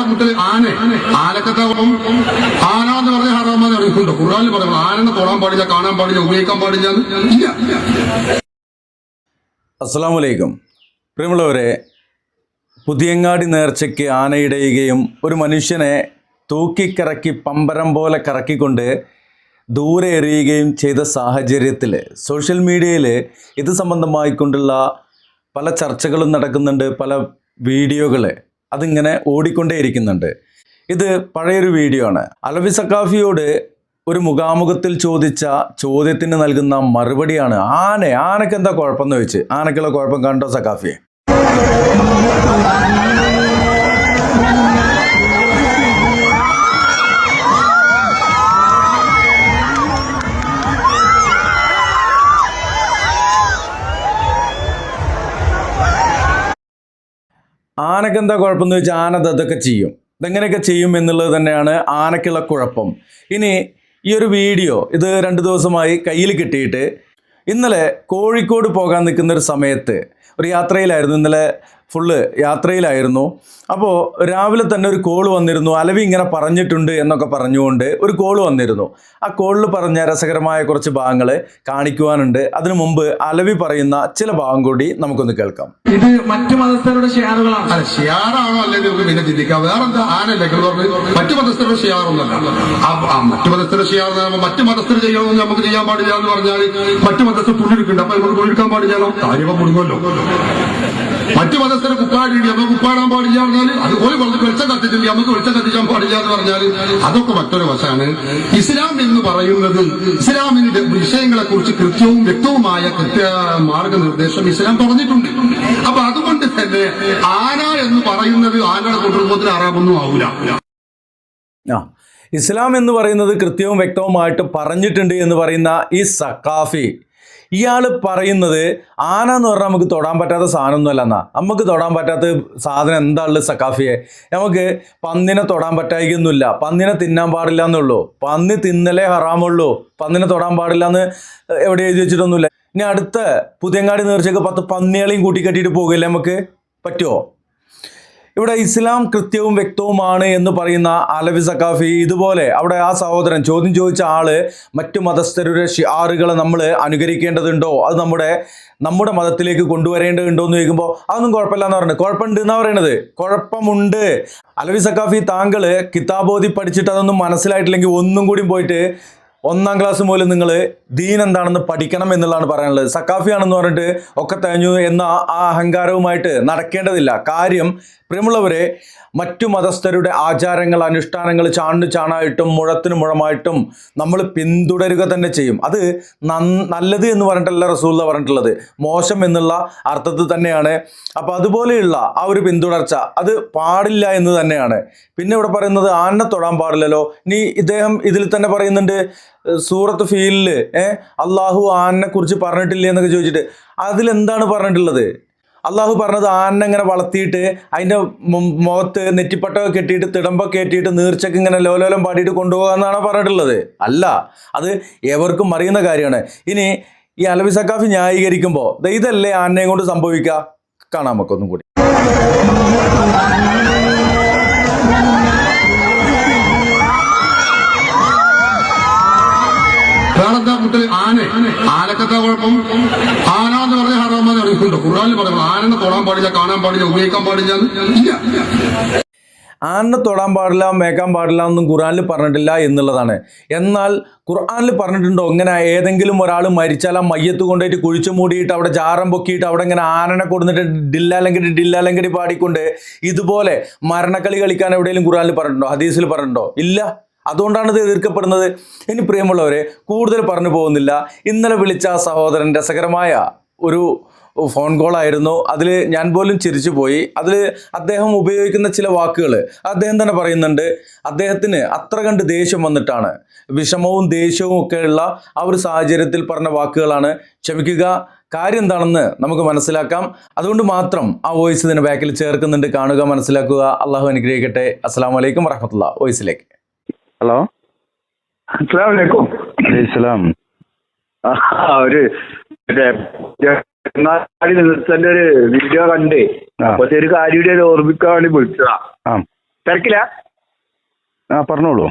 കൂട്ടത്തിൽ ആനക്കത്താവും ആന എന്ന് പറഞ്ഞ ഹറാമെന്ന് അറിയിക്കുന്നുണ്ടോ? ഖുർആനിൽ പറയുന്നത് ആനനെ തൊടാൻ പാടില്ല, കാണാൻ പാടില്ല, ഉപയോഗിക്കാൻ പാടില്ല ഇല്ല. അസ്സലാമു അലൈക്കും. പ്രിയമുള്ളവരെ, പുതിയങ്ങാടി നേർച്ചയ്ക്ക് ആനയിടയുകയും ഒരു മനുഷ്യനെ തൂക്കിക്കറക്കി പമ്പരം പോലെ കറക്കിക്കൊണ്ട് ദൂരെ എറിയുകയും ചെയ്ത സാഹചര്യത്തിൽ സോഷ്യൽ മീഡിയയിൽ ഇത് സംബന്ധമായിക്കൊണ്ടുള്ള പല ചർച്ചകളും നടക്കുന്നുണ്ട്, പല വീഡിയോകൾ അതിങ്ങനെ ഓടിക്കൊണ്ടേയിരിക്കുന്നുണ്ട്. ഇത് പഴയൊരു വീഡിയോ ആണ്. അലവി സഖാഫിയോട് ഒരു മുഖാമുഖത്തിൽ ചോദിച്ച ചോദ്യത്തിന് നൽകുന്ന മറുപടിയാണ് ആനയ്ക്ക് എന്താ കുഴപ്പമെന്ന് ചോദിച്ച്. ആനയ്ക്കുള്ള കുഴപ്പം കണ്ടോ സഖാഫിയെ? ആനയ്ക്ക് എന്താ കുഴപ്പമെന്ന് ചോദിച്ചാൽ ആന അതൊക്കെ ചെയ്യും. ഇതെങ്ങനെയൊക്കെ ചെയ്യും എന്നുള്ളത് തന്നെയാണ് ആനയ്ക്കുള്ള കുഴപ്പം. ഇനി ഈ ഒരു വീഡിയോ ഇത് 2 ദിവസമായി കയ്യിൽ കിട്ടിയിട്ട് ഇന്നലെ കോഴിക്കോട് പോകാൻ നിൽക്കുന്നൊരു സമയത്ത് ഒരു യാത്രയിലായിരുന്നു. ഇന്നലെ ഫുള്ള് യാത്രയിലായിരുന്നു. അപ്പോൾ രാവിലെ തന്നെ ഒരു കോൾ വന്നിരുന്നു. അലവി ഇങ്ങനെ പറഞ്ഞിട്ടുണ്ട് എന്നൊക്കെ പറഞ്ഞുകൊണ്ട് ഒരു കോൾ വന്നിരുന്നു. ആ കോളിൽ പറഞ്ഞ രസകരമായ കുറച്ച് ഭാഗങ്ങൾ കാണിക്കുവാനുണ്ട്. അതിനു മുമ്പ് അലവി പറയുന്ന ചില ഭാഗം കൂടി നമുക്കൊന്ന് കേൾക്കാം. ഇത് മറ്റു മതസ്ഥരുടെ ഷിയാറുകളാണ്. അല്ല, ഷിയാറാണോ അല്ലെങ്കിൽ പിന്നെ ചിന്തിക്കാം. വേറെന്താ ആനല്ലേ മറ്റു മതസ്ഥരുടെ ഷിയാറൊന്നുമല്ല. മറ്റു മതസ്ഥരുടെ ഷിയാർ മറ്റു മതസ്ഥർ ചെയ്യണമെന്ന് നമുക്ക് ചെയ്യാൻ പാടില്ല എന്ന് പറഞ്ഞാൽ മറ്റു മതസ്ഥർ തുണിയെടുക്കുന്നുണ്ട്. അപ്പൊ നമുക്ക് തുണിയെടുക്കാൻ പാടില്ലല്ലോ, കാര്യം മുടുങ്ങല്ലോ. മറ്റു മതസ്ഥരെ കുപ്പാടിയുണ്ട്, നമുക്ക് കുപ്പാടാൻ പാടില്ല പറഞ്ഞാൽ അതുപോലെ വളരെ വെളിച്ചം കത്തിച്ചിട്ടുണ്ട്, നമുക്ക് വെളിച്ചം കത്തിക്കാൻ പാടില്ല എന്ന് പറഞ്ഞാൽ അതൊക്കെ മറ്റൊരു വശമാണ്. ഇസ്ലാം എന്ന് പറയുന്നത് ഇസ്ലാമിന്റെ വിഷയങ്ങളെ കുറിച്ച് കൃത്യവും വ്യക്തവുമായ മാർഗനിർദ്ദേശം ഇസ്ലാം പറഞ്ഞിട്ടുണ്ട്. അപ്പൊ അതുകൊണ്ട് തന്നെ ആന എന്ന് പറയുന്നത് ആനയുടെ കുടുംബത്തിന് ആറാമൊന്നും ആവൂല. ഇസ്ലാം എന്ന് പറയുന്നത് കൃത്യവും വ്യക്തവുമായിട്ട് പറഞ്ഞിട്ടുണ്ട് എന്ന് പറയുന്ന ഈ സഖാഫി ഇയാൾ പറയുന്നത് ആന എന്ന് പറഞ്ഞാൽ നമുക്ക് തൊടാൻ പറ്റാത്ത സാധനമൊന്നുമല്ല. എന്നാ നമുക്ക് തൊടാൻ പറ്റാത്ത സാധനം എന്താ ഉള്ളത് സഖാഫിയെ? നമുക്ക് പന്നിനെ തൊടാൻ പറ്റായിക്കൊന്നുമില്ല, പന്നിനെ തിന്നാൻ പാടില്ല എന്നുള്ളൂ, പന്നി തിന്നലേ ഹറാമുള്ളൂ, പന്നിനെ തൊടാൻ പാടില്ല എന്ന് എവിടെ എഴുതി വെച്ചിട്ടൊന്നുമില്ല. ഇനി അടുത്ത പുതിയങ്ങാടി നേർച്ചയ്ക്ക് 10 പന്നികളെയും കൂട്ടിക്കെട്ടിയിട്ട് പോകില്ല, നമുക്ക് പറ്റുമോ? ഇവിടെ ഇസ്ലാം കൃത്യവും വ്യക്തവുമാണ് എന്ന് പറയുന്ന അലവി സഖാഫി ഇതുപോലെ അവിടെ ആ സഹോദരൻ ചോദ്യം ചോദിച്ച ആള് മറ്റു മതസ്ഥരുടെ ഷിയാറുകളെ നമ്മൾ അനുകരിക്കേണ്ടതുണ്ടോ, അത് നമ്മുടെ മതത്തിലേക്ക് കൊണ്ടുവരേണ്ടതുണ്ടോ എന്ന് ചോദിക്കുമ്പോൾ അതൊന്നും കുഴപ്പമില്ല എന്ന് പറയുന്നത്. കുഴപ്പമുണ്ട് എന്നാ പറയണത്. കുഴപ്പമുണ്ട്. അലവി സഖാഫി, താങ്കൾ കിതാബോധി പഠിച്ചിട്ട് അതൊന്നും മനസ്സിലായിട്ടില്ലെങ്കിൽ ഒന്നും കൂടി പോയിട്ട് 1ാം ക്ലാസ് മുതൽ നിങ്ങൾ ദീൻ എന്താണെന്ന് പഠിക്കണം എന്നുള്ളതാണ് പറയാനുള്ളത്. സഖാഫിയാണെന്ന് പറഞ്ഞിട്ട് ഒക്കെ തഴഞ്ഞു എന്ന ആ അഹങ്കാരവുമായിട്ട് നടക്കേണ്ടതില്ല. കാര്യം പ്രിയമുള്ളവരെ, മറ്റു മതസ്ഥരുടെ ആചാരങ്ങൾ അനുഷ്ഠാനങ്ങൾ ചാണായിട്ടും മുഴത്തിന് മുഴമായിട്ടും നമ്മൾ പിന്തുടരുക തന്നെ ചെയ്യും. അത് നല്ലത് എന്ന് പറഞ്ഞിട്ടല്ല റസൂൽ പറഞ്ഞിട്ടുള്ളത്, മോശം എന്നുള്ള അർത്ഥത്തിൽ തന്നെയാണ്. അപ്പോൾ അതുപോലെയുള്ള ആ ഒരു പിന്തുടർച്ച അത് പാടില്ല എന്ന് തന്നെയാണ്. പിന്നെ ഇവിടെ പറയുന്നത് ആനനെ തൊടാൻ പാടില്ലല്ലോ. ഇനി ഇദ്ദേഹം ഇതിൽ തന്നെ പറയുന്നുണ്ട് സൂറത്ത് ഫീലിൽ അള്ളാഹു ആനനെ കുറിച്ച് പറഞ്ഞിട്ടില്ലേ എന്നൊക്കെ ചോദിച്ചിട്ട് അതിലെന്താണ് പറഞ്ഞിട്ടുള്ളത്? അള്ളാഹു പറഞ്ഞത് ആനനെ ഇങ്ങനെ വളർത്തിയിട്ട് അതിൻ്റെ മുഖത്ത് നെറ്റിപ്പട്ടൊക്കെ കെട്ടിയിട്ട് തിടമ്പൊക്കെ കെട്ടിയിട്ട് നീർച്ചക്ക് ഇങ്ങനെ ലോലോലം പാടിയിട്ട് കൊണ്ടുപോകാമെന്നാണ് പറഞ്ഞിട്ടുള്ളത്. അല്ല, അത് ഏവർക്കും അറിയുന്ന കാര്യമാണ്. ഇനി ഈ അലവി സഖാഫി ന്യായീകരിക്കുമ്പോൾ ഇതല്ലേ ആനയെ കൊണ്ട് സംഭവിക്കുക? കാണാം നമുക്കൊന്നും കൂടി. വേറെന്താ കൂട്ടത്തിൽ ആനക്കത്താ കുഴപ്പം? ആന എന്ന് പറഞ്ഞ ഹറാമെന്ന് അറിയിക്കുന്നുണ്ടോ? ഖുർആനിൽ പറയുന്നത് ആനനെ തൊടാൻ പാടില്ല, കാണാൻ പാടില്ല, ഉപയോഗിക്കാൻ പാടില്ല ഇല്ല. ആനനെ തൊടാൻ പാടില്ല, മേക്കാൻ പാടില്ല എന്നും ഖുർആനിൽ പറഞ്ഞിട്ടില്ല എന്നുള്ളതാണ്. എന്നാൽ ഖുർആനിൽ പറഞ്ഞിട്ടുണ്ടോ ഇങ്ങനെ ഏതെങ്കിലും ഒരാൾ മരിച്ചാൽ ആ മയ്യത്ത് കൊണ്ടുപോയിട്ട് കുഴിച്ചു മൂടിയിട്ട് അവിടെ ജാറം പൊക്കിയിട്ട് അവിടെ ഇങ്ങനെ ആനനെ കൊടുത്തിട്ട് ഡില്ലാലങ്കടി പാടിക്കൊണ്ട് ഇതുപോലെ മരണക്കളി കളിക്കാൻ എവിടെയെങ്കിലും ഖുർആനിൽ പറഞ്ഞിട്ടുണ്ടോ, ഹദീസിൽ പറഞ്ഞിട്ടുണ്ടോ? ഇല്ല. അതുകൊണ്ടാണ് ഇത് എതിർക്കപ്പെടുന്നത്. ഇനി പ്രിയമുള്ളവരെ, കൂടുതൽ പറഞ്ഞു പോകുന്നില്ല. ഇന്നലെ വിളിച്ച ആ സഹോദരൻ രസകരമായ ഒരു ഫോൺ കോളായിരുന്നു. അതിൽ ഞാൻ പോലും ചിരിച്ചു പോയി. അതിൽ അദ്ദേഹം ഉപയോഗിക്കുന്ന ചില വാക്കുകൾ അദ്ദേഹം തന്നെ പറയുന്നുണ്ട്. അദ്ദേഹത്തിന് അത്ര കണ്ട് ദേഷ്യം വന്നിട്ടാണ്, വിഷമവും ദേഷ്യവും ഒക്കെയുള്ള ആ ഒരു സാഹചര്യത്തിൽ പറഞ്ഞ വാക്കുകളാണ്. ക്ഷമിക്കുക, കാര്യം എന്താണെന്ന് നമുക്ക് മനസ്സിലാക്കാം. അതുകൊണ്ട് മാത്രം ആ വോയിസ് ഇതിന് ബാക്കിൽ ചേർക്കുന്നുണ്ട്. കാണുക, മനസ്സിലാക്കുക. അള്ളാഹു അനുഗ്രഹിക്കട്ടെ. അസ്സലാമു അലൈക്കും വറഹ്മത്തുള്ളാഹി. വോയിസിലേക്ക്. ഹലോ, അസ്സലാമു അലൈക്കും. അലൈഹിസ്സലാം. ഒരു ഒരു വീഡിയോ കണ്ടേ, അപ്പൊ ഒരു കാര്യം ഓർമ്മിക്കാൻ വേണ്ടി വിളിച്ചതാ. തിരക്കില്ല? പറഞ്ഞോളൂ.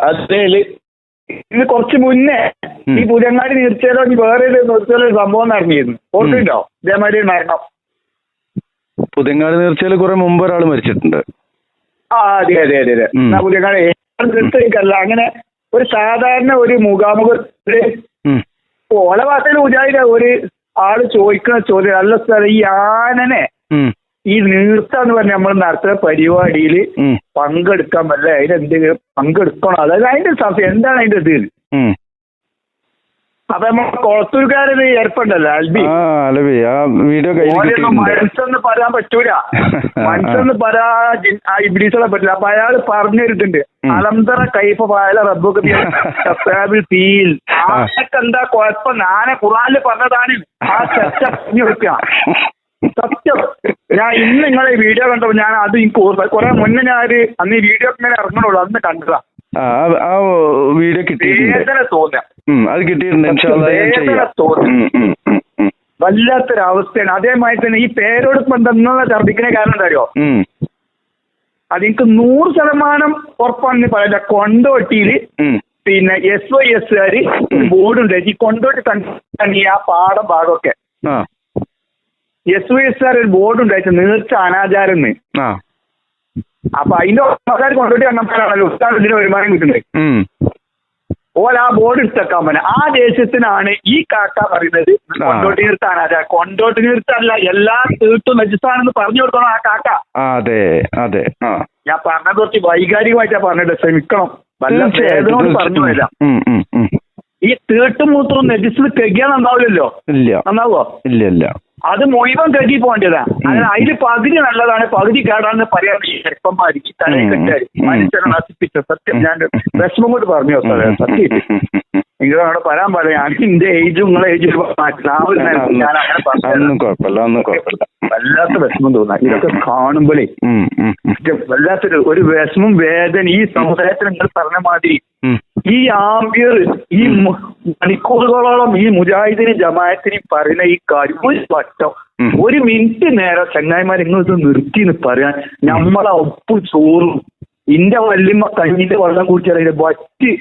അതേല് ഇത് കുറച്ച് മുന്നേ ഈ പുതിയങ്ങാടി നീർച്ചയിലോ വേറെ നിർച്ചയിലോ ഒരു സംഭവം നടന്നിരുന്നു. ഓർമ്മയുണ്ടോ? ഇതേമാതിരി മരണം. പുതിയങ്ങാടി നീർച്ചയിൽ കുറെ മുമ്പ് ഒരാൾ മരിച്ചിട്ടുണ്ട്. അതെ അതെ അതെ അതെ. പുതിയങ്ങാടി നിർത്തല്ല, അങ്ങനെ ഒരു സാധാരണ ഒരു മുഖാമുഖത്തില് ഓല ഭാഷയിൽ ഉജായില്ല ഒരു ആള് ചോദിക്കുന്ന ചോദ്യം, അല്ല സ്ഥലം ഈ ആനനെ ഈ നീർത്താന്ന് പറഞ്ഞ നമ്മൾ നടത്തുന്ന പരിപാടിയിൽ പങ്കെടുക്കാൻ പറ്റില്ല, അതിനെന്തെങ്കിലും പങ്കെടുക്കണം, അതായത് അതിന്റെ സംശയം എന്താണ് അതിന്റെ ഇത്? അപ്പൊ നമ്മൾ കൊളത്തൂർക്കാരത് ഏർപ്പുണ്ടല്ലോ അൽബി, വീഡിയോ മനസ്സൊന്നും പറയാൻ പറ്റൂല, മനസ്സൊന്ന് പറയാ ഇബ്ലീസുകളെ പറ്റില്ല. അപ്പൊ അയാൾ പറഞ്ഞിട്ടുണ്ട് അലംതറ കൈഫ പായല റബ്ബൊക്കെ ഫീൽ ആനക്ക് എന്താ കുഴപ്പം, ആന ഖുർആനിൽ പറഞ്ഞതാണ്. ആ ചർച്ച പറഞ്ഞു കൊടുക്കുക സത്യം. ഞാൻ ഇന്ന് നിങ്ങളെ വീഡിയോ കണ്ടപ്പോ ഞാൻ അത് എനിക്ക് കുറെ മുന്നേ ഞാൻ അന്ന് ഈ വീഡിയോ ഇങ്ങനെ ഇറങ്ങണുള്ളൂ, അന്ന് കണ്ടതാ. വീഡിയോ വേദന തോന്നാം, അത് കിട്ടിയിട്ടുണ്ട്. വേദന തോന്നി, വല്ലാത്തൊരവസ്ഥയാണ്. അതേമാതിരി തന്നെ ഈ പേരോട് ബന്ധം ഛർദിക്കുന്ന കാരണം എന്താ അറിയോ? അതെനിക്ക് 100% ഉറപ്പാണെന്ന് പറയില്ല. കൊണ്ടോട്ടിയില് പിന്നെ SYS ബോർഡുണ്ട്, ഈ കൊണ്ടോട്ടി തന്നെ ആ പാടം ഭാഗമൊക്കെ SYS ഒരു ബോർഡ് ഉണ്ടായിട്ട് നീർച്ച അനാചാരം. അപ്പൊ അതിന്റെ ആൾക്കാർ കൊണ്ടോട്ടി കണ്ണപ്പാടാണല്ലോ ഉസ്താദിന് വരുമാനം കിട്ടുന്നത്. ഓല ആ ബോർഡ് എടുത്തേക്കാൻ പറ്റും. ആ ദേശത്തിനാണ് ഈ കാക്ക പറയുന്നത് കൊണ്ടോട്ടി നീർത്ത അനാചാരം. കൊണ്ടോട്ടി നീർത്തല്ല, എല്ലാ തീർത്തും നജിസാണെന്ന് പറഞ്ഞു കൊടുക്കണം ആ കാക്ക. അതെ അതെ. ഞാൻ പറഞ്ഞത് കുറച്ച് വൈകാരികമായിട്ടാ പറഞ്ഞിട്ട്, ശ്രമിക്കണം. വല്ല വേദനോട് പറഞ്ഞു വരാം. ഈ തീർത്തും മൂത്രവും നജിസ് കെഗിയാ നന്നാവില്ലല്ലോ. നന്നാവോ? ഇല്ല ഇല്ല. അത് മുഴുവൻ കെട്ടി പോകേണ്ടതാ. അങ്ങനെ അതില് പകുതി നല്ലതാണ്, പകുതി കേടാന്ന് പറയാൻ ചെറുപ്പന്മാർക്ക് തലയിൽ കെട്ടാര് മനുഷ്യനെ നശിപ്പിച്ച സത്യം. ഞാൻ വിഷമം കൊണ്ട് പറഞ്ഞു സത്യം. നിങ്ങളവിടെ പറയാൻ പറയാം, ഞാൻ എന്റെ ഏജും നിങ്ങളെ ഏജും ഞാൻ അങ്ങനെ പറഞ്ഞു. വല്ലാത്ത വിഷമം തോന്നാം ഇതൊക്കെ കാണുമ്പോഴേ. വല്ലാത്തൊരു ഒരു വിഷമം വേദന ഈ സമുദായത്തിൽ നിങ്ങൾ പറഞ്ഞ മാതിരി ഈ ആംബിയർ ഈ മണിക്കൂറുകളോളം ഈ മുജാഹിദിന് ജമാഅത്തിന് പറയുന്ന ഈ കാര്യം ഒരു വട്ടം ഒരു മിനിറ്റ് നേരം ചങ്ങായിമാർ ഇങ്ങോട്ട് നിർത്തി എന്ന് പറയാൻ, നമ്മളെ ഒപ്പും ചോറും ഇന്റെ വല്യമ്മ കഞ്ഞിന്റെ വെള്ളം കുടിച്ചാൽ അതിന്റെ വറ്റ്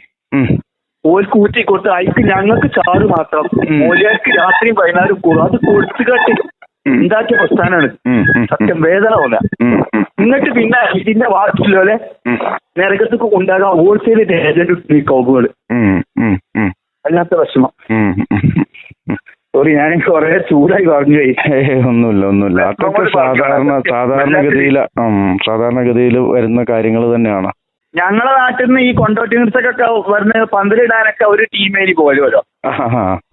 ഓർക്ക് ഊറ്റി കൊടുത്ത് അയക്ക് ഞങ്ങൾക്ക് ചാറ് മാത്രം, ഓലിയാർക്ക് രാത്രിയും വൈകുന്നേരം കൂടും. അത് കൊടുത്തു കാട്ടി ഉണ്ടാക്കിയ പ്രസ്ഥാനാണ്. സത്യം വേദന പോലെ. എന്നിട്ട് പിന്നെ ഇതിന്റെ വാക്കില്ലോലെ നിരക്കത്തൊക്കെ ഉണ്ടാകാൻ ഹോൾസെയിൽ ഏജന്റ് കൗബുകള്. അല്ലാത്ത വിഷമം. സോറി, ഞാൻ കുറെ ചൂടായി പറഞ്ഞു. ഒന്നുമില്ല. അതൊക്കെ സാധാരണഗതിയിൽ വരുന്ന കാര്യങ്ങൾ തന്നെയാണ്. ഞങ്ങളെ നാട്ടിൽ നിന്ന് ഈ കൊണ്ടോട്ടി നിർത്തക്കൊക്കെ വരുന്ന പന്തലിടാനൊക്കെ ഒരു ടീമേരി പോലുമല്ലോ.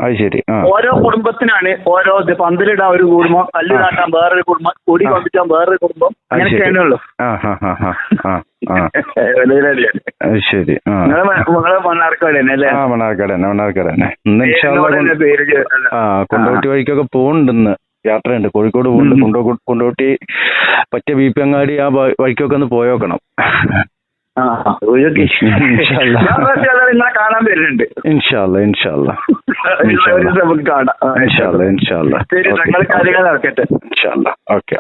അത് ശരി. ഓരോ കുടുംബത്തിനാണ് ഓരോ ഇത്. പന്തലിടാൻ ഒരു കുടുംബം, കല്ല് നാട്ടാൻ വേറൊരു കുടുംബം, കൊടി കൊണ്ടിട്ടാൻ വേറൊരു കുടുംബം, അങ്ങനെയൊക്കെയാണേ ഉള്ളൂ. ശരി. നിങ്ങള് മണ്ണാർക്കാട് തന്നെ അല്ലേ? മണ്ണാർക്കാട് തന്നെ. കൊണ്ടോട്ടി വഴിക്കൊക്കെ പോകുന്നുണ്ടെന്ന് യാത്രയുണ്ട്. കോഴിക്കോട് പോകുന്നുണ്ട്. കൊണ്ടോട്ടി പറ്റിയ BP അങ്ങാടി ആ വഴിക്കൊക്കെ ഒന്ന് പോയോക്കണം. നിങ്ങളെ കാണാൻ വരുന്നുണ്ട്. ഇൻഷാല്ലാ. നമുക്ക് കാണാം. ഇൻഷാല്ലാ. ശരി, ഞങ്ങൾ കാര്യങ്ങൾ നടക്കട്ടെ. ഇൻഷാല്ലാ. ഓക്കെ.